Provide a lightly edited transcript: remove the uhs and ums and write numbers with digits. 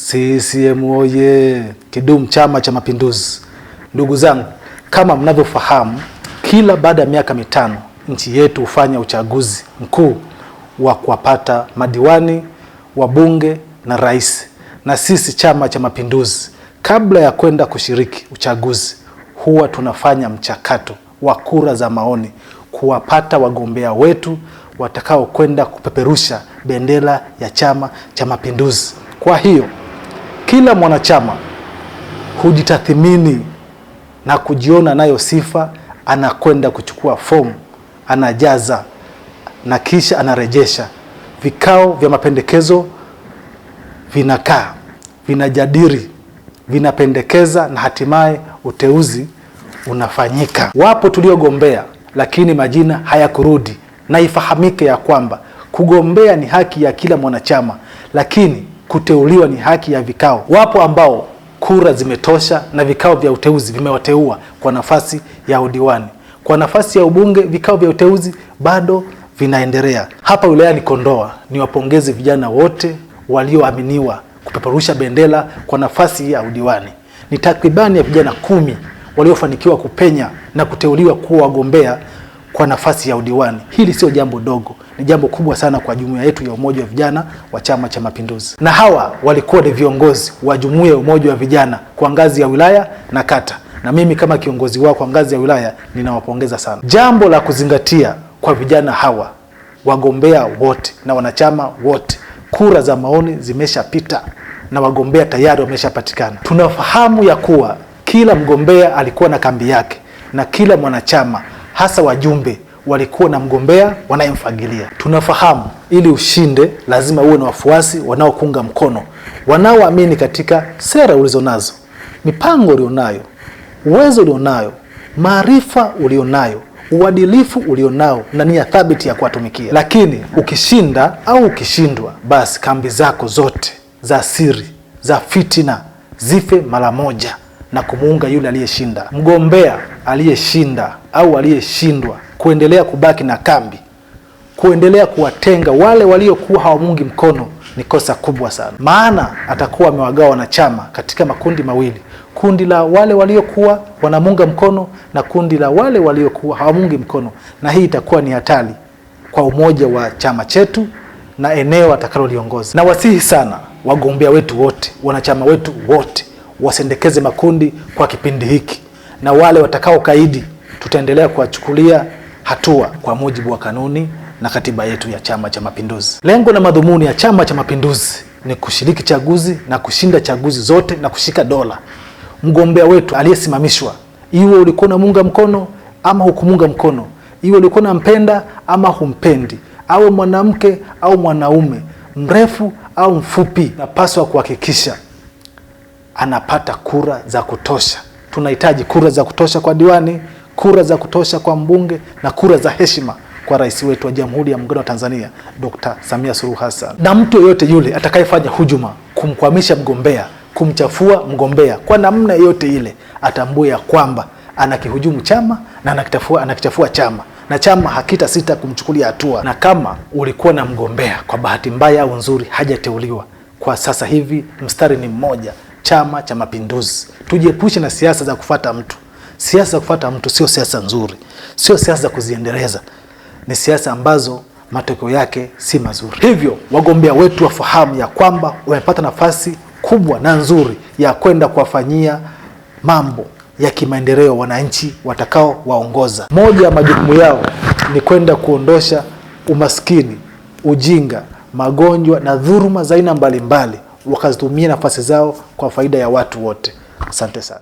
CCM oye! Kidumu Chama cha Mapinduzi! Ndugu zangu, kama mnavyofahamu, kila baada ya miaka mitano nchi yetu hufanya uchaguzi mkuu wa kuwapata madiwani, wabunge na rais. Na sisi Chama cha Mapinduzi, kabla ya kwenda kushiriki uchaguzi, huwa tunafanya mchakato wa kura za maoni kuwapata wagombea wetu watakao kwenda kupeperusha bendera ya Chama cha Mapinduzi. Kwa hiyo kila mwanachama hujitathmini na kujiona nayo sifa, anakwenda kuchukua fomu, anajaza na kisha anarejesha. Vikao vya mapendekezo vinakaa, vinajadili, vinapendekeza na hatimaye uteuzi unafanyika. Wapo tuliogombea lakini majina hayakurudi, na ifahamike ya kwamba kugombea ni haki ya kila mwanachama, lakini kuteuliwa ni haki ya vikao. Wapo ambao kura zimetosha na vikao vya uteuzi vimewateua kwa nafasi ya udiwani. Kwa nafasi ya ubunge, vikao vya uteuzi bado vinaendelea. Hapa wilayani Kondoa, niwapongeze vijana wote walioaminiwa kupeperusha bendera kwa nafasi ya udiwani. Ni takribani ya vijana 10 waliofanikiwa kupenya na kuteuliwa kuwa wagombea kwa nafasi ya udiwani. Hili sio jambo dogo, ni jambo kubwa sana kwa jumuiya yetu ya umoja wa vijana wa Chama cha Mapinduzi. Na hawa walikuwa ni viongozi wa jumuiya ya umoja wa vijana kwa ngazi ya wilaya na kata, na mimi kama kiongozi wao kwa ngazi ya wilaya ninawapongeza sana. Jambo la kuzingatia kwa vijana hawa, wagombea wote na wanachama wote, kura za maoni zimeshapita na wagombea tayari wameshapatikana. Tunafahamu ya kuwa kila mgombea alikuwa na kambi yake, na kila mwanachama hasa wajumbe walikuwa na mgombea wanayemfagilia. Tunafahamu ili ushinde lazima uwe na wafuasi wanaokuunga mkono, wanaoamini katika sera ulizonazo, mipango ulionayo, uwezo ulionayo, maarifa ulionayo, uadilifu ulionao na nia thabiti ya kuwatumikia. Lakini ukishinda au ukishindwa, basi kambi zako zote za siri, za fitina zife mara moja na kumuunga yule aliyeshinda. Mgombea aliyeshinda au aliyeshindwa kuendelea kubaki na kambi, kuendelea kuwatenga wale waliokuwa hawamungi mkono, ni kosa kubwa sana. Maana atakuwa amewagawa wanachama katika makundi mawili, kundi la wale waliokuwa wanamunga mkono na kundi la wale waliokuwa hawamungi mkono, na hii itakuwa ni hatari kwa umoja wa chama chetu na eneo atakaloliongoza. Na wasihi sana wagombea wetu wote, wanachama wetu wote, wasendekeze makundi kwa kipindi hiki, na wale watakao kaidi tutaendelea kuwachukulia hatua kwa mujibu wa kanuni na katiba yetu ya Chama cha Mapinduzi. Lengo na madhumuni ya Chama cha Mapinduzi ni kushiriki chaguzi na kushinda chaguzi zote na kushika dola. Mgombea wetu aliyesimamishwa, iwe ulikuwa unamunga mkono ama hukumunga mkono, iwe ulikuwa unampenda ama humpendi, awe mwanamke au mwanaume, mrefu au mfupi, napaswa kuhakikisha anapata kura za kutosha. Tunahitaji kura za kutosha kwa diwani, kura za kutosha kwa mbunge na kura za heshima kwa rais wetu wa Jamhuri ya Muungano wa Tanzania, Dr. Samia Suluhu Hassan. Na mtu yoyote yule atakayefanya hujuma, kumkwamisha mgombea, kumchafua mgombea kwa namna yote ile, atambue ya kwamba anakihujumu chama na anakichafua chama, na chama hakitasita kumchukulia hatua. Na kama ulikuwa na mgombea kwa bahati mbaya au nzuri hajateuliwa, kwa sasa hivi mstari ni mmoja: Chama cha Mapinduzi. Tujiepushe na siasa za kufuata mtu. Siasa za kufuata mtu sio siasa nzuri, sio siasa za kuziendeleza, ni siasa ambazo matokeo yake si mazuri. Hivyo wagombea wetu wafahamu ya kwamba wamepata nafasi kubwa na nzuri ya kwenda kuwafanyia mambo ya kimaendeleo wananchi watakao waongoza. Moja ya majukumu yao ni kwenda kuondosha umaskini, ujinga, magonjwa na dhuluma za aina mbalimbali, wakazitumia nafasi zao kwa faida ya watu wote. Asante sana.